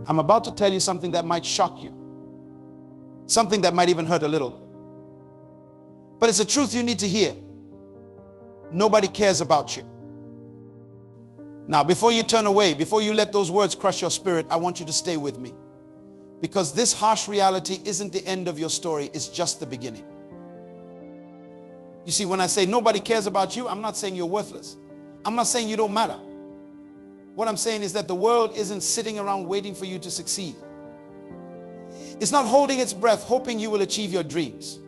I'm about to tell you something that might shock you. Something that might even hurt a little. But it's a truth you need to hear. Nobody cares about you. Now, before you turn away, before you let those words crush your spirit, I want you to stay with me. Because this harsh reality isn't the end of your story, it's just the beginning. You see, when I say nobody cares about you, I'm not saying you're worthless. I'm not saying you don't matter. What I'm saying is that the world isn't sitting around waiting for you to succeed. It's not holding its breath, hoping you will achieve your dreams.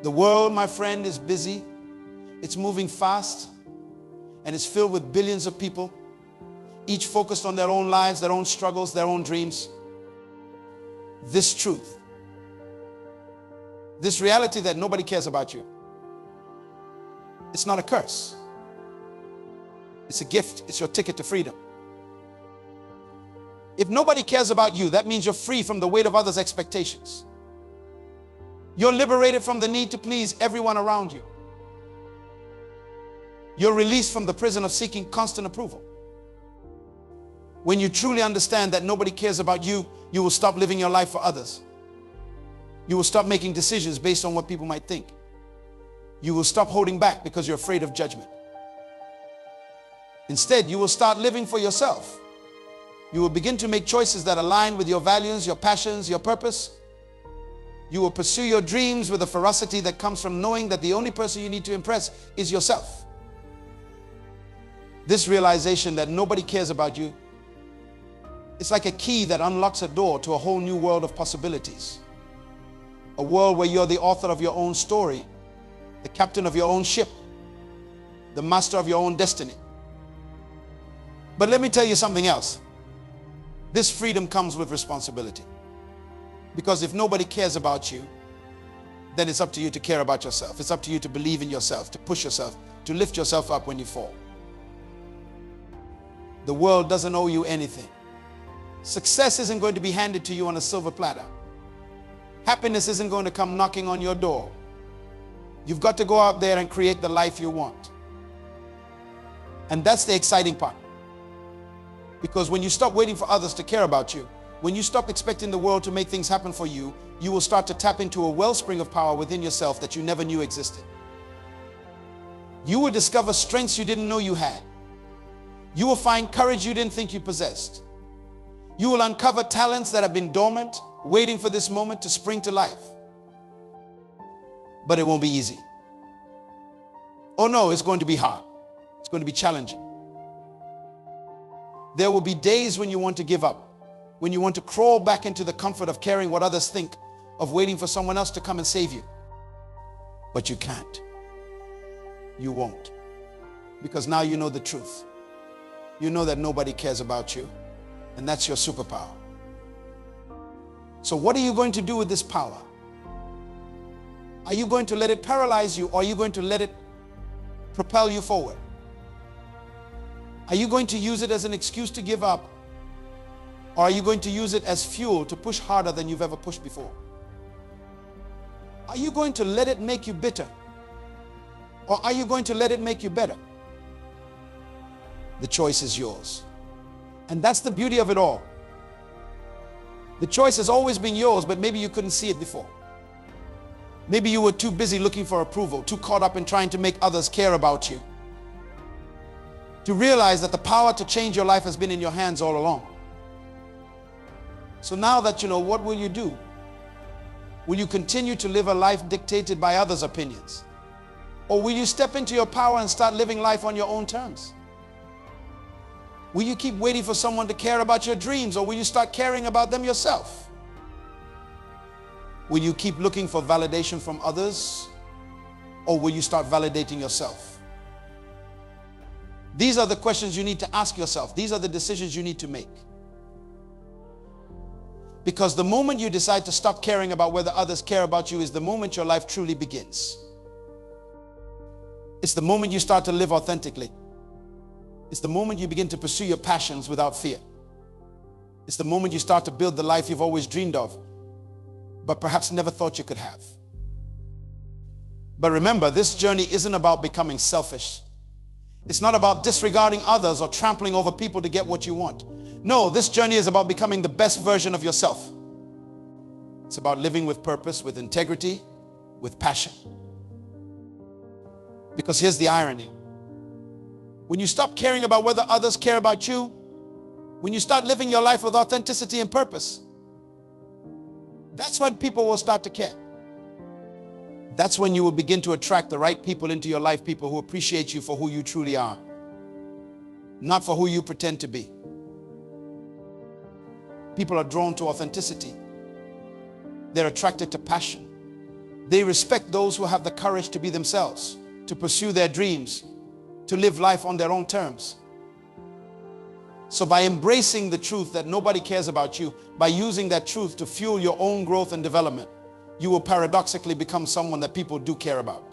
The world, my friend, is busy. It's moving fast, and it's filled with billions of people, each focused on their own lives, their own struggles, their own dreams. This truth, this reality that nobody cares about you, it's not a curse. It's a gift. It's your ticket to freedom. If nobody cares about you, that means you're free from the weight of others' expectations. You're liberated from the need to please everyone around you. You're released from the prison of seeking constant approval. When you truly understand that nobody cares about you, you will stop living your life for others. You will stop making decisions based on what people might think. You will stop holding back because you're afraid of judgment. Instead, you will start living for yourself. You will begin to make choices that align with your values, your passions, your purpose. You will pursue your dreams with a ferocity that comes from knowing that the only person you need to impress is yourself. This realization that nobody cares about you, it's like a key that unlocks a door to a whole new world of possibilities. A world where you're the author of your own story, the captain of your own ship, the master of your own destiny. But let me tell you something else. This freedom comes with responsibility. Because if nobody cares about you, then it's up to you to care about yourself. It's up to you to believe in yourself, to push yourself, to lift yourself up when you fall. The world doesn't owe you anything. Success isn't going to be handed to you on a silver platter. Happiness isn't going to come knocking on your door. You've got to go out there and create the life you want. And that's the exciting part. Because when you stop waiting for others to care about you, when you stop expecting the world to make things happen for you, you will start to tap into a wellspring of power within yourself that you never knew existed. You will discover strengths you didn't know you had. You will find courage you didn't think you possessed. You will uncover talents that have been dormant, waiting for this moment to spring to life. But it won't be easy. Oh no, it's going to be hard. It's going to be challenging. There will be days when you want to give up, when you want to crawl back into the comfort of caring what others think, of waiting for someone else to come and save you. But you can't. You won't. Because now you know the truth. You know that nobody cares about you, and that's your superpower. So what are you going to do with this power? Are you going to let it paralyze you, or are you going to let it propel you forward? Are you going to use it as an excuse to give up, or are you going to use it as fuel to push harder than you've ever pushed before? Are you going to let it make you bitter, or are you going to let it make you better? The choice is yours. And that's the beauty of it all. The choice has always been yours, but maybe you couldn't see it before. Maybe you were too busy looking for approval, too caught up in trying to make others care about you, to realize that the power to change your life has been in your hands all along. So now that you know, what will you do? Will you continue to live a life dictated by others' opinions? Or will you step into your power and start living life on your own terms? Will you keep waiting for someone to care about your dreams, or will you start caring about them yourself? Will you keep looking for validation from others, or will you start validating yourself? These are the questions you need to ask yourself. These are the decisions you need to make. Because the moment you decide to stop caring about whether others care about you is the moment your life truly begins. It's the moment you start to live authentically. It's the moment you begin to pursue your passions without fear. It's the moment you start to build the life you've always dreamed of, but perhaps never thought you could have. But remember, this journey isn't about becoming selfish. It's not about disregarding others or trampling over people to get what you want. No, this journey is about becoming the best version of yourself. It's about living with purpose, with integrity, with passion. Because here's the irony. When you stop caring about whether others care about you, when you start living your life with authenticity and purpose, that's when people will start to care. That's when you will begin to attract the right people into your life, people who appreciate you for who you truly are, not for who you pretend to be. People are drawn to authenticity. They're attracted to passion. They respect those who have the courage to be themselves, to pursue their dreams, to live life on their own terms. So by embracing the truth that nobody cares about you, by using that truth to fuel your own growth and development, you will paradoxically become someone that people do care about.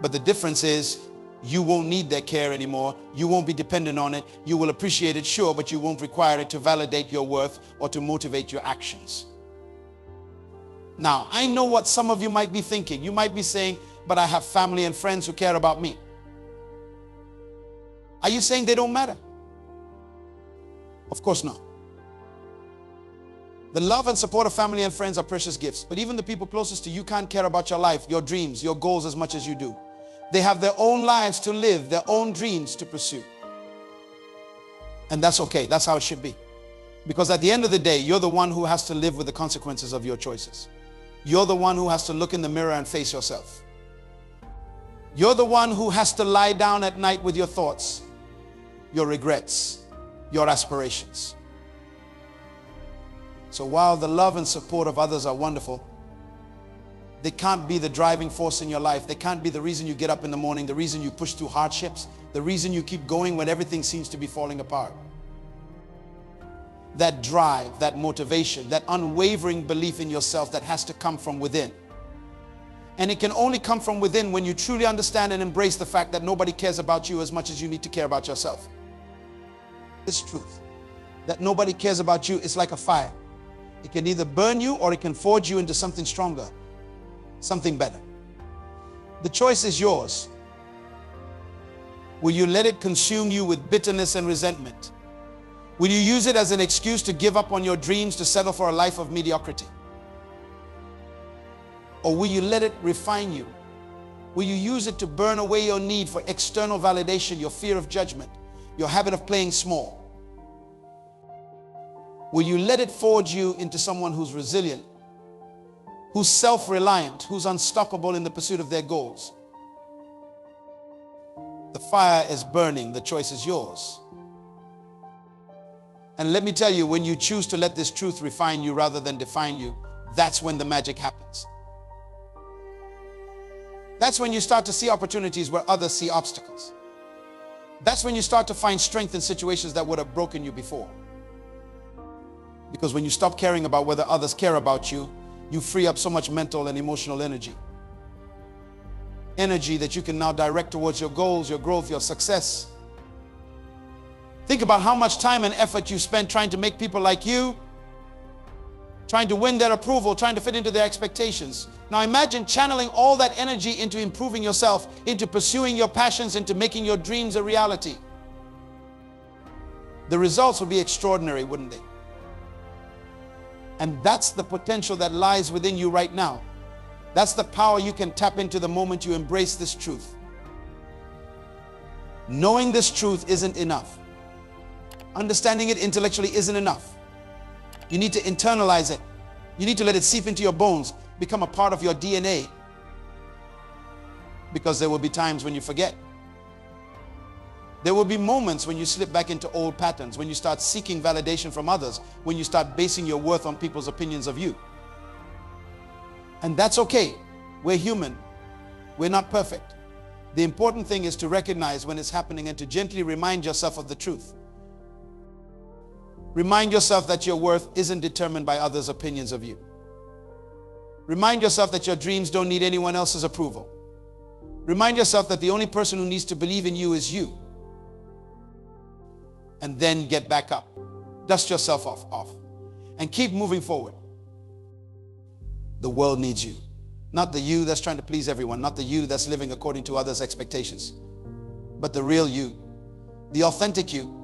But the difference is, you won't need their care anymore. You won't be dependent on it. You will appreciate it, sure, but you won't require it to validate your worth or to motivate your actions. Now, I know what some of you might be thinking. You might be saying, but I have family and friends who care about me. Are you saying they don't matter? Of course not. The love and support of family and friends are precious gifts, but even the people closest to you can't care about your life, your dreams, your goals as much as you do. They have their own lives to live, their own dreams to pursue. And that's okay. That's how it should be. Because at the end of the day, you're the one who has to live with the consequences of your choices. You're the one who has to look in the mirror and face yourself. You're the one who has to lie down at night with your thoughts, your regrets, your aspirations. So while the love and support of others are wonderful, they can't be the driving force in your life. They can't be the reason you get up in the morning, the reason you push through hardships, the reason you keep going when everything seems to be falling apart. That drive, that motivation, that unwavering belief in yourself that has to come from within. And it can only come from within when you truly understand and embrace the fact that nobody cares about you as much as you need to care about yourself. This truth, that nobody cares about you, is like a fire. It can either burn you or it can forge you into something stronger, something better. The choice is yours. Will you let it consume you with bitterness and resentment? Will you use it as an excuse to give up on your dreams, to settle for a life of mediocrity? Or will you let it refine you? Will you use it to burn away your need for external validation, your fear of judgment, your habit of playing small? Will you let it forge you into someone who's resilient, who's self-reliant, who's unstoppable in the pursuit of their goals? The fire is burning. The choice is yours. And let me tell you, when you choose to let this truth refine you rather than define you, that's when the magic happens. That's when you start to see opportunities where others see obstacles. That's when you start to find strength in situations that would have broken you before. Because when you stop caring about whether others care about you, you free up so much mental and emotional energy. Energy that you can now direct towards your goals, your growth, your success. Think about how much time and effort you spend trying to make people like you, trying to win their approval, trying to fit into their expectations. Now imagine channeling all that energy into improving yourself, into pursuing your passions, into making your dreams a reality. The results would be extraordinary, wouldn't they? And that's the potential that lies within you right now. That's the power you can tap into the moment you embrace this truth. Knowing this truth isn't enough. Understanding it intellectually isn't enough. You need to internalize it. You need to let it seep into your bones, become a part of your DNA. Because there will be times when you forget. There will be moments when you slip back into old patterns, when you start seeking validation from others, when you start basing your worth on people's opinions of you. And that's okay. We're human. We're not perfect. The important thing is to recognize when it's happening and to gently remind yourself of the truth. Remind yourself that your worth isn't determined by others' opinions of you. Remind yourself that your dreams don't need anyone else's approval. Remind yourself that the only person who needs to believe in you is you. And then get back up. Dust yourself off. And keep moving forward. The world needs you. Not the you that's trying to please everyone. Not the you that's living according to others' expectations. But the real you. The authentic you.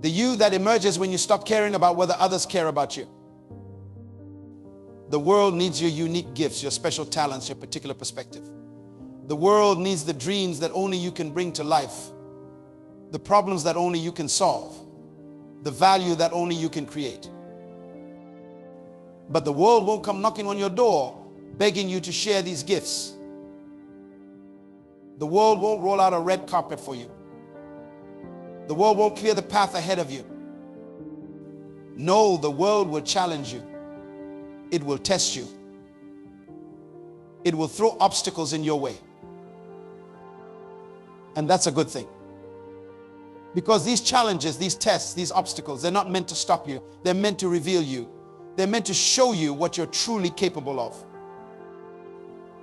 The you that emerges when you stop caring about whether others care about you. The world needs your unique gifts, your special talents, your particular perspective. The world needs the dreams that only you can bring to life, the problems that only you can solve, the value that only you can create. But the world won't come knocking on your door begging you to share these gifts. The world won't roll out a red carpet for you. The world won't clear the path ahead of you. No, the world will challenge you. It will test you. It will throw obstacles in your way. And that's a good thing. Because these challenges, these tests, these obstacles, they're not meant to stop you. They're meant to reveal you. They're meant to show you what you're truly capable of.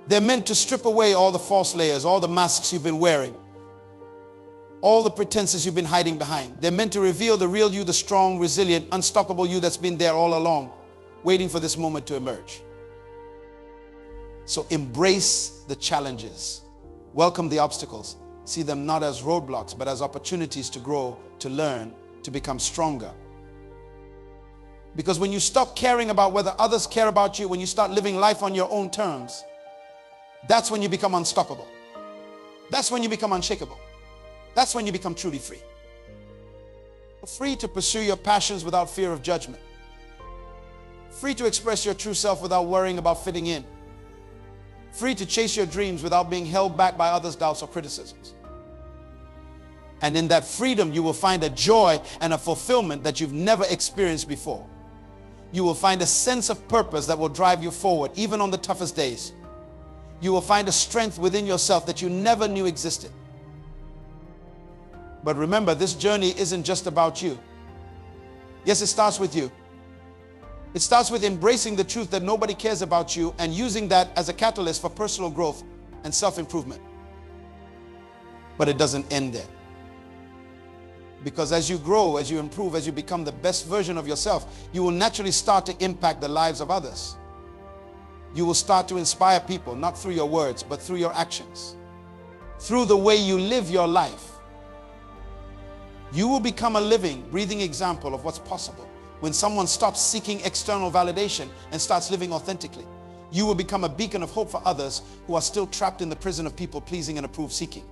They're meant to strip away all the false layers, all the masks you've been wearing, all the pretenses you've been hiding behind. They're meant to reveal the real you, the strong, resilient, unstoppable you that's been there all along, waiting for this moment to emerge. So embrace the challenges. Welcome the obstacles. See them not as roadblocks, but as opportunities to grow, to learn, to become stronger. Because when you stop caring about whether others care about you, when you start living life on your own terms, that's when you become unstoppable. That's when you become unshakable. That's when you become truly free. Free to pursue your passions without fear of judgment. Free to express your true self without worrying about fitting in. Free to chase your dreams without being held back by others' doubts or criticisms. And in that freedom, you will find a joy and a fulfillment that you've never experienced before. You will find a sense of purpose that will drive you forward, even on the toughest days. You will find a strength within yourself that you never knew existed. But remember, this journey isn't just about you. Yes, it starts with you. It starts with embracing the truth that nobody cares about you and using that as a catalyst for personal growth and self-improvement. But it doesn't end there. Because as you grow, as you improve, as you become the best version of yourself, you will naturally start to impact the lives of others. You will start to inspire people, not through your words, but through your actions. Through the way you live your life. You will become a living, breathing example of what's possible when someone stops seeking external validation and starts living authentically. You will become a beacon of hope for others who are still trapped in the prison of people pleasing and approve seeking.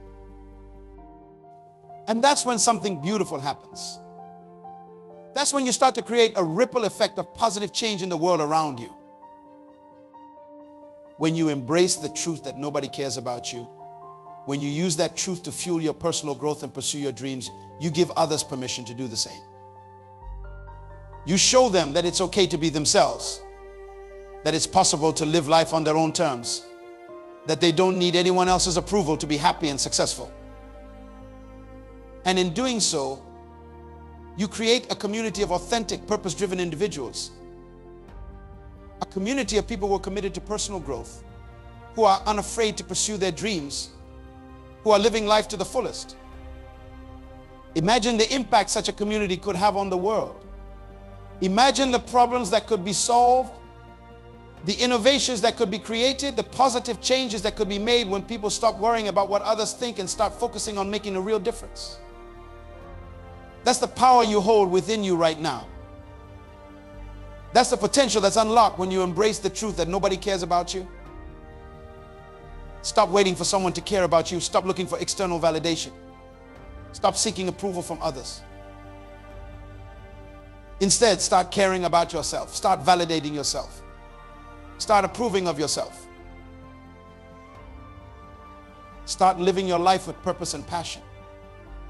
And that's when something beautiful happens. That's when you start to create a ripple effect of positive change in the world around you. When you embrace the truth that nobody cares about you, when you use that truth to fuel your personal growth and pursue your dreams, you give others permission to do the same. You show them that it's okay to be themselves, that it's possible to live life on their own terms, that they don't need anyone else's approval to be happy and successful. And in doing so, you create a community of authentic, purpose-driven individuals. A community of people who are committed to personal growth, who are unafraid to pursue their dreams, who are living life to the fullest. Imagine the impact such a community could have on the world. Imagine the problems that could be solved, the innovations that could be created, the positive changes that could be made when people stop worrying about what others think and start focusing on making a real difference. That's the power you hold within you right now. That's the potential that's unlocked when you embrace the truth that nobody cares about you. Stop waiting for someone to care about you. Stop looking for external validation. Stop seeking approval from others. Instead, start caring about yourself. Start validating yourself. Start approving of yourself. Start living your life with purpose and passion.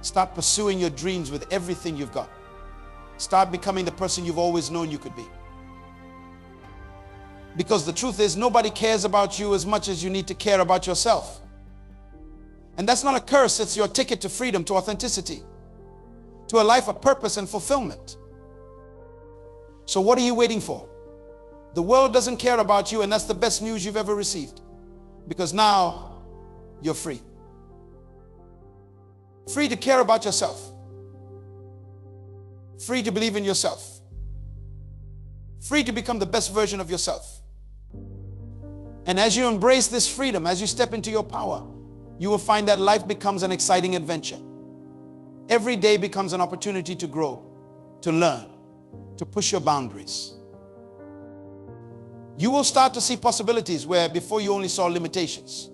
Start pursuing your dreams with everything you've got. Start becoming the person you've always known you could be. Because the truth is, nobody cares about you as much as you need to care about yourself. And that's not a curse, it's your ticket to freedom, to authenticity, to a life of purpose and fulfillment. So what are you waiting for? The world doesn't care about you, and that's the best news you've ever received. Because now you're free. Free to care about yourself. Free to believe in yourself. Free to become the best version of yourself. And as you embrace this freedom, as you step into your power, you will find that life becomes an exciting adventure. Every day becomes an opportunity to grow, to learn, to push your boundaries. You will start to see possibilities where before you only saw limitations.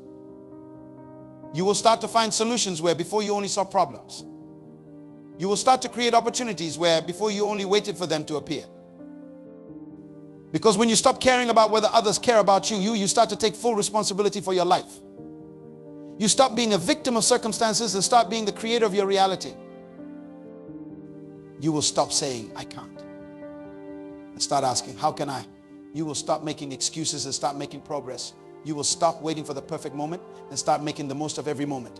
You will start to find solutions where before you only saw problems. You will start to create opportunities where before you only waited for them to appear. Because when you stop caring about whether others care about you, you start to take full responsibility for your life. You stop being a victim of circumstances and start being the creator of your reality. You will stop saying, I can't. And start asking, how can I? You will stop making excuses and start making progress. You will stop waiting for the perfect moment and start making the most of every moment.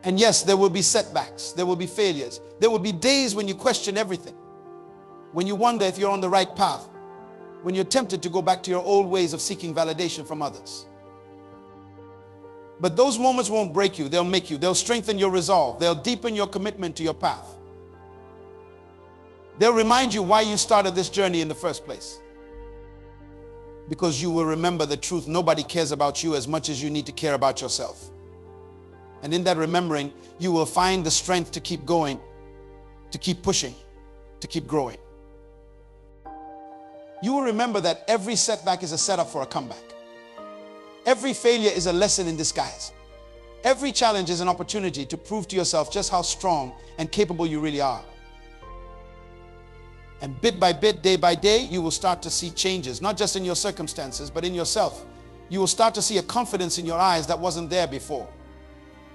And yes, there will be setbacks. There will be failures. There will be days when you question everything. When you wonder if you're on the right path. When you're tempted to go back to your old ways of seeking validation from others. But those moments won't break you. They'll make you. They'll strengthen your resolve. They'll deepen your commitment to your path. They'll remind you why you started this journey in the first place. Because you will remember the truth. Nobody cares about you as much as you need to care about yourself. And in that remembering, you will find the strength to keep going, to keep pushing, to keep growing. You will remember that every setback is a setup for a comeback. Every failure is a lesson in disguise. Every challenge is an opportunity to prove to yourself just how strong and capable you really are. And bit by bit, day by day, you will start to see changes, not just in your circumstances, but in yourself. You will start to see a confidence in your eyes that wasn't there before.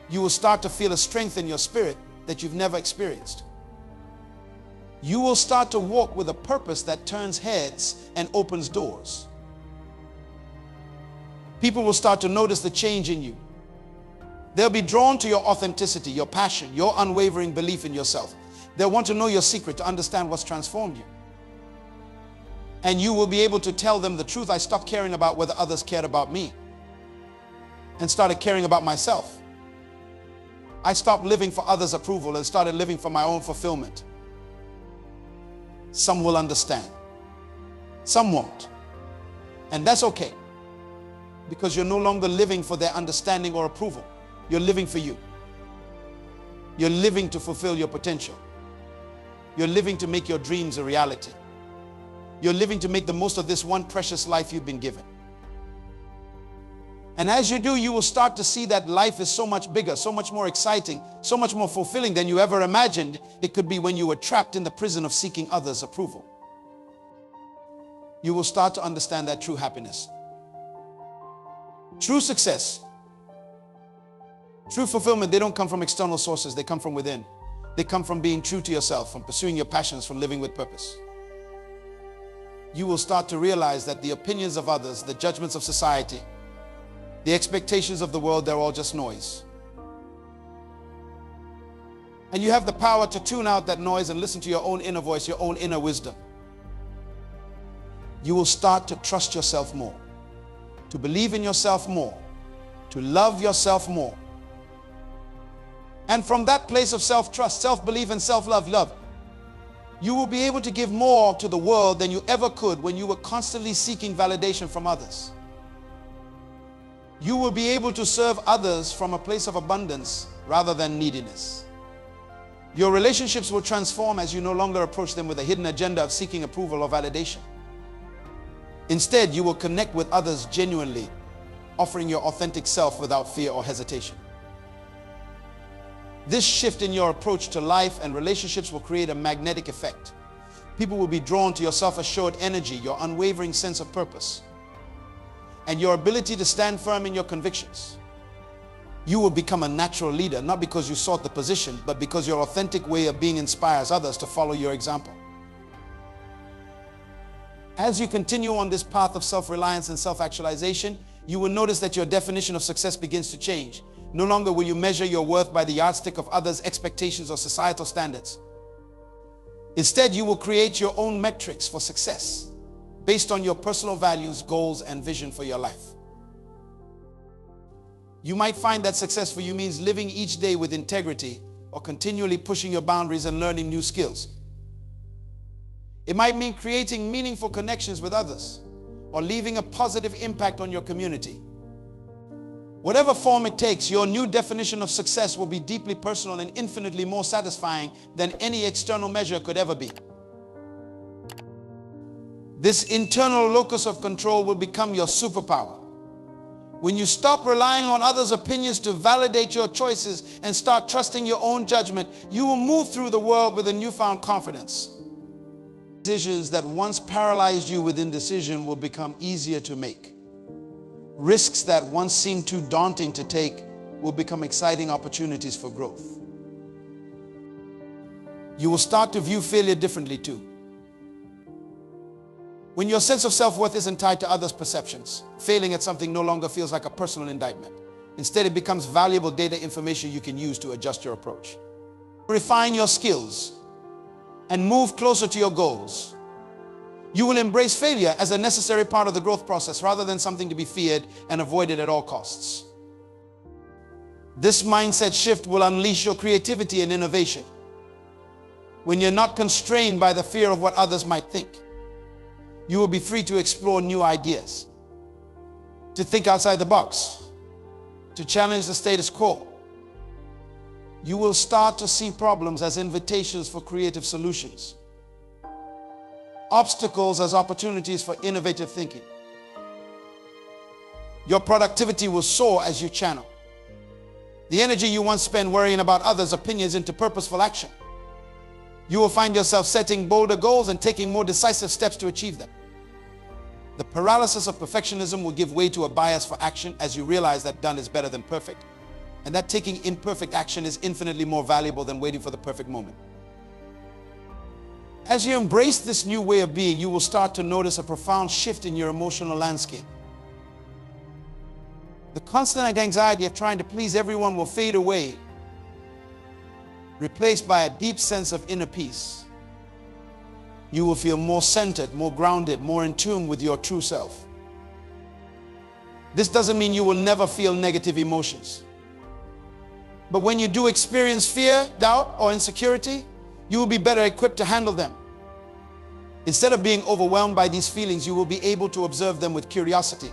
You will start to feel a strength in your spirit that you've never experienced. You will start to walk with a purpose that turns heads and opens doors. People will start to notice the change in you. They'll be drawn to your authenticity, your passion, your unwavering belief in yourself. They'll want to know your secret to understand what's transformed you. And you will be able to tell them the truth. I stopped caring about whether others cared about me and started caring about myself. I stopped living for others' approval and started living for my own fulfillment. Some will understand. Some won't. And that's okay. Because you're no longer living for their understanding or approval. You're living for you. You're living to fulfill your potential. You're living to make your dreams a reality. You're living to make the most of this one precious life you've been given. And as you do, you will start to see that life is so much bigger, so much more exciting, so much more fulfilling than you ever imagined it could be when you were trapped in the prison of seeking others' approval. You will start to understand that true happiness, true success, true fulfillment, they don't come from external sources, they come from within. They come from being true to yourself, from pursuing your passions, from living with purpose. You will start to realize that the opinions of others, the judgments of society, the expectations of the world, they're all just noise. And you have the power to tune out that noise and listen to your own inner voice, your own inner wisdom. You will start to trust yourself more, to believe in yourself more, to love yourself more. And from that place of self-trust, self-belief, and self-love, you will be able to give more to the world than you ever could when you were constantly seeking validation from others. You will be able to serve others from a place of abundance rather than neediness. Your relationships will transform as you no longer approach them with a hidden agenda of seeking approval or validation. Instead, you will connect with others genuinely, offering your authentic self without fear or hesitation. This shift in your approach to life and relationships will create a magnetic effect. People will be drawn to your self-assured energy, your unwavering sense of purpose, and your ability to stand firm in your convictions. You will become a natural leader, not because you sought the position, but because your authentic way of being inspires others to follow your example. As you continue on this path of self-reliance and self-actualization, you will notice that your definition of success begins to change. No longer will you measure your worth by the yardstick of others' expectations or societal standards. Instead, you will create your own metrics for success based on your personal values, goals, and vision for your life. You might find that success for you means living each day with integrity or continually pushing your boundaries and learning new skills. It might mean creating meaningful connections with others or leaving a positive impact on your community. Whatever form it takes, your new definition of success will be deeply personal and infinitely more satisfying than any external measure could ever be. This internal locus of control will become your superpower. When you stop relying on others' opinions to validate your choices and start trusting your own judgment, you will move through the world with a newfound confidence. Decisions that once paralyzed you with indecision will become easier to make. Risks that once seemed too daunting to take will become exciting opportunities for growth. You will start to view failure differently too. When your sense of self-worth isn't tied to others' perceptions, failing at something no longer feels like a personal indictment. Instead, it becomes valuable data information you can use to adjust your approach. Refine your skills and move closer to your goals. You will embrace failure as a necessary part of the growth process rather than something to be feared and avoided at all costs. This mindset shift will unleash your creativity and innovation. When you're not constrained by the fear of what others might think, you will be free to explore new ideas, to think outside the box, to challenge the status quo. You will start to see problems as invitations for creative solutions, obstacles as opportunities for innovative thinking. Your productivity will soar as you channel the energy you once spent worrying about others' opinions into purposeful action. You will find yourself setting bolder goals and taking more decisive steps to achieve them. The paralysis of perfectionism will give way to a bias for action as you realize that done is better than perfect, and that taking imperfect action is infinitely more valuable than waiting for the perfect moment. As you embrace this new way of being, you will start to notice a profound shift in your emotional landscape. The constant anxiety of trying to please everyone will fade away, replaced by a deep sense of inner peace. You will feel more centered, more grounded, more in tune with your true self. This doesn't mean you will never feel negative emotions. But when you do experience fear, doubt, or insecurity, you will be better equipped to handle them. Instead of being overwhelmed by these feelings, you will be able to observe them with curiosity,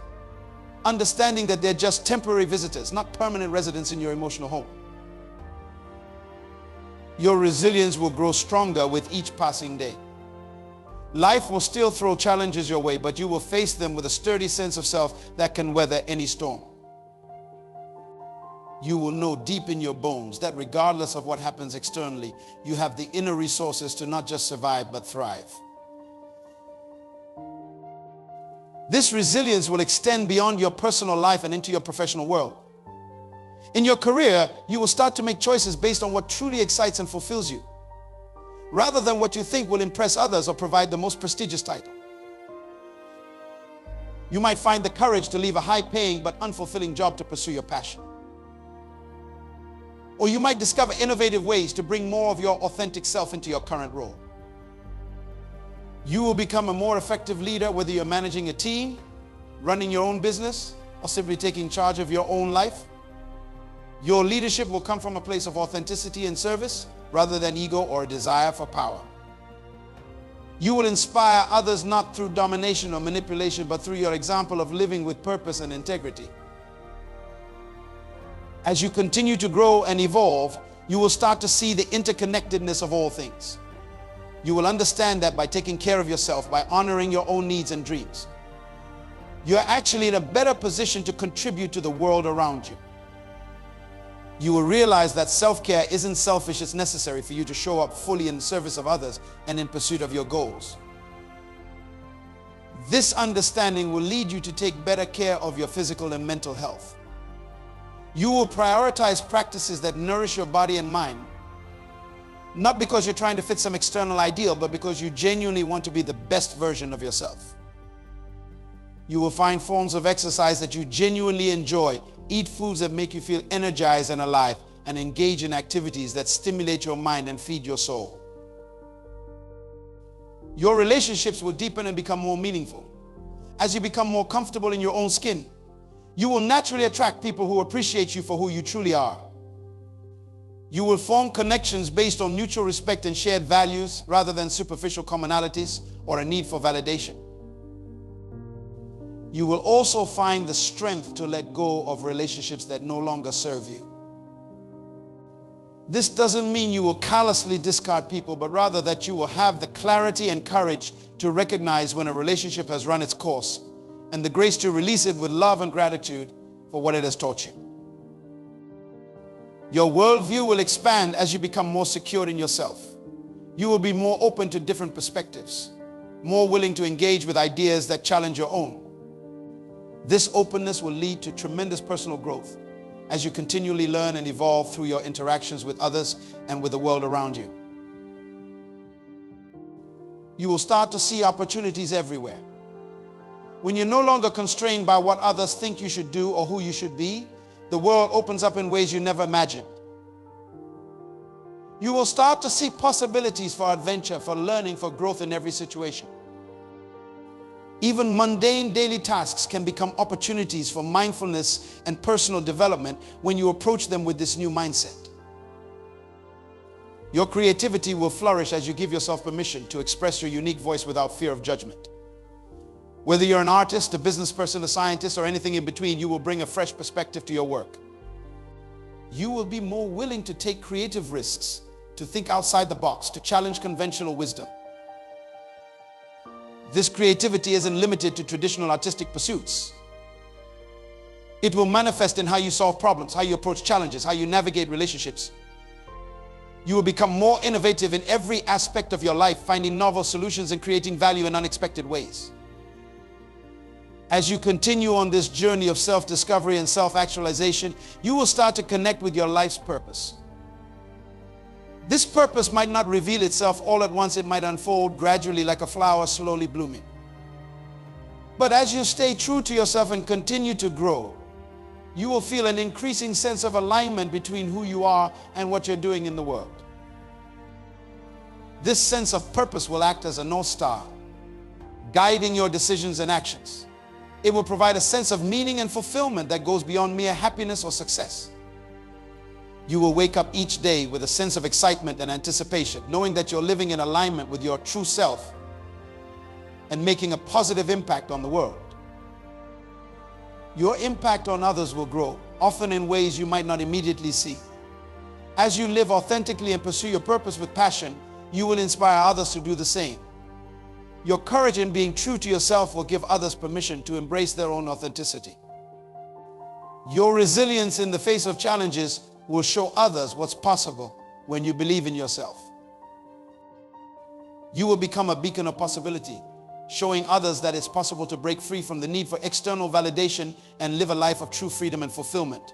understanding that they're just temporary visitors, not permanent residents in your emotional home. Your resilience will grow stronger with each passing day. Life will still throw challenges your way, but you will face them with a sturdy sense of self that can weather any storm. You will know deep in your bones that regardless of what happens externally, you have the inner resources to not just survive, but thrive. This resilience will extend beyond your personal life and into your professional world. In your career, you will start to make choices based on what truly excites and fulfills you, rather than what you think will impress others or provide the most prestigious title. You might find the courage to leave a high-paying but unfulfilling job to pursue your passion. Or you might discover innovative ways to bring more of your authentic self into your current role. You will become a more effective leader, whether you're managing a team, running your own business, or simply taking charge of your own life. Your leadership will come from a place of authenticity and service, rather than ego or a desire for power. You will inspire others not through domination or manipulation, but through your example of living with purpose and integrity. As you continue to grow and evolve, you will start to see the interconnectedness of all things. You will understand that by taking care of yourself, by honoring your own needs and dreams, you're actually in a better position to contribute to the world around you. You will realize that self-care isn't selfish, it's necessary for you to show up fully in service of others and in pursuit of your goals. This understanding will lead you to take better care of your physical and mental health. You will prioritize practices that nourish your body and mind, not because you're trying to fit some external ideal, but because you genuinely want to be the best version of yourself. You will find forms of exercise that you genuinely enjoy, eat foods that make you feel energized and alive, and engage in activities that stimulate your mind and feed your soul. Your relationships will deepen and become more meaningful. As you become more comfortable in your own skin, you will naturally attract people who appreciate you for who you truly are. You will form connections based on mutual respect and shared values rather than superficial commonalities or a need for validation. You will also find the strength to let go of relationships that no longer serve you. This doesn't mean you will callously discard people, but rather that you will have the clarity and courage to recognize when a relationship has run its course and the grace to release it with love and gratitude for what it has taught you. Your worldview will expand as you become more secure in yourself. You will be more open to different perspectives, more willing to engage with ideas that challenge your own. This openness will lead to tremendous personal growth as you continually learn and evolve through your interactions with others and with the world around you. You will start to see opportunities everywhere. When you're no longer constrained by what others think you should do or who you should be, the world opens up in ways you never imagined. You will start to see possibilities for adventure, for learning, for growth in every situation. Even mundane daily tasks can become opportunities for mindfulness and personal development when you approach them with this new mindset. Your creativity will flourish as you give yourself permission to express your unique voice without fear of judgment. Whether you're an artist, a business person, a scientist, or anything in between, you will bring a fresh perspective to your work. You will be more willing to take creative risks, to think outside the box, to challenge conventional wisdom. This creativity isn't limited to traditional artistic pursuits. It will manifest in how you solve problems, how you approach challenges, how you navigate relationships. You will become more innovative in every aspect of your life, finding novel solutions and creating value in unexpected ways. As you continue on this journey of self-discovery and self-actualization, you will start to connect with your life's purpose. This purpose might not reveal itself all at once. It might unfold gradually like a flower slowly blooming. But as you stay true to yourself and continue to grow, you will feel an increasing sense of alignment between who you are and what you're doing in the world. This sense of purpose will act as a North Star, guiding your decisions and actions. It will provide a sense of meaning and fulfillment that goes beyond mere happiness or success. You will wake up each day with a sense of excitement and anticipation, knowing that you're living in alignment with your true self and making a positive impact on the world. Your impact on others will grow, often in ways you might not immediately see. As you live authentically and pursue your purpose with passion, you will inspire others to do the same. Your courage in being true to yourself will give others permission to embrace their own authenticity. Your resilience in the face of challenges will show others what's possible when you believe in yourself. You will become a beacon of possibility, showing others that it's possible to break free from the need for external validation and live a life of true freedom and fulfillment.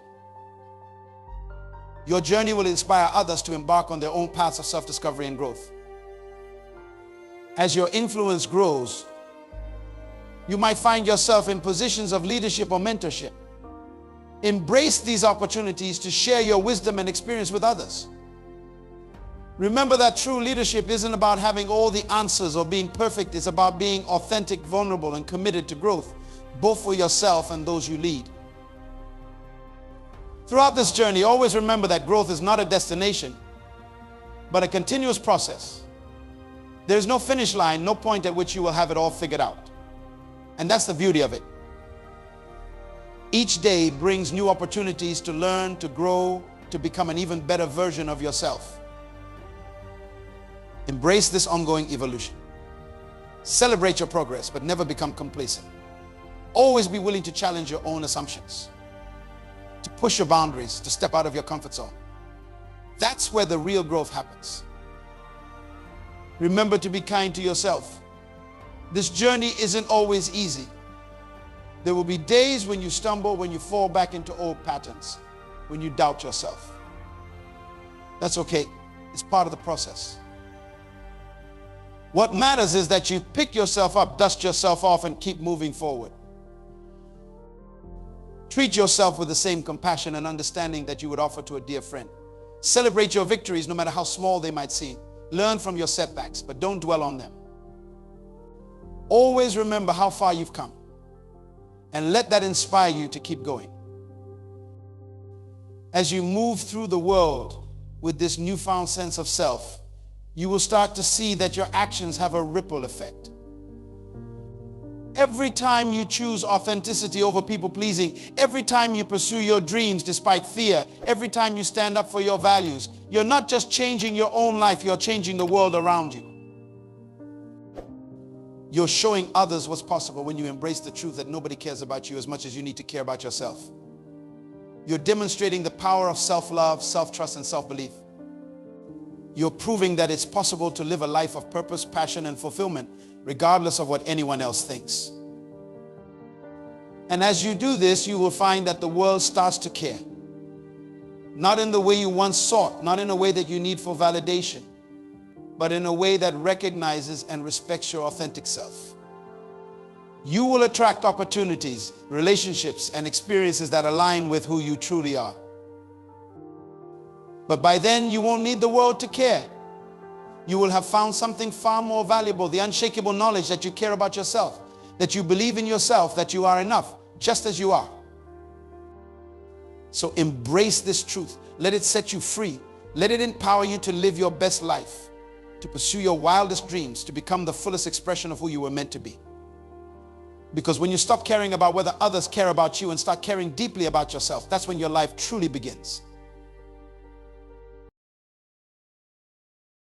Your journey will inspire others to embark on their own paths of self-discovery and growth. As your influence grows, you might find yourself in positions of leadership or mentorship. Embrace these opportunities to share your wisdom and experience with others. Remember that true leadership isn't about having all the answers or being perfect. It's about being authentic, vulnerable, and committed to growth, both for yourself and those you lead. Throughout this journey, always remember that growth is not a destination, but a continuous process. There's no finish line, no point at which you will have it all figured out. And that's the beauty of it. Each day brings new opportunities to learn, to grow, to become an even better version of yourself. Embrace this ongoing evolution. Celebrate your progress, but never become complacent. Always be willing to challenge your own assumptions, to push your boundaries, to step out of your comfort zone. That's where the real growth happens. Remember to be kind to yourself. This journey isn't always easy. There will be days when you stumble, when you fall back into old patterns, when you doubt yourself. That's okay. It's part of the process. What matters is that you pick yourself up, dust yourself off, and keep moving forward. Treat yourself with the same compassion and understanding that you would offer to a dear friend. Celebrate your victories, no matter how small they might seem. Learn from your setbacks, but don't dwell on them. Always remember how far you've come, and let that inspire you to keep going. As you move through the world with this newfound sense of self, you will start to see that your actions have a ripple effect. Every time you choose authenticity over people pleasing, every time you pursue your dreams despite fear, every time you stand up for your values, you're not just changing your own life, you're changing the world around you. You're showing others what's possible when you embrace the truth that nobody cares about you as much as you need to care about yourself. You're demonstrating the power of self-love, self-trust, and self-belief. You're proving that it's possible to live a life of purpose, passion, and fulfillment, regardless of what anyone else thinks. And as you do this, you will find that the world starts to care. Not in the way you once sought, not in a way that you need for validation, but in a way that recognizes and respects your authentic self. You will attract opportunities, relationships, and experiences that align with who you truly are. But by then, you won't need the world to care. You will have found something far more valuable, the unshakable knowledge that you care about yourself, that you believe in yourself, that you are enough, just as you are. So embrace this truth. Let it set you free. Let it empower you to live your best life, to pursue your wildest dreams, to become the fullest expression of who you were meant to be. Because when you stop caring about whether others care about you and start caring deeply about yourself, that's when your life truly begins.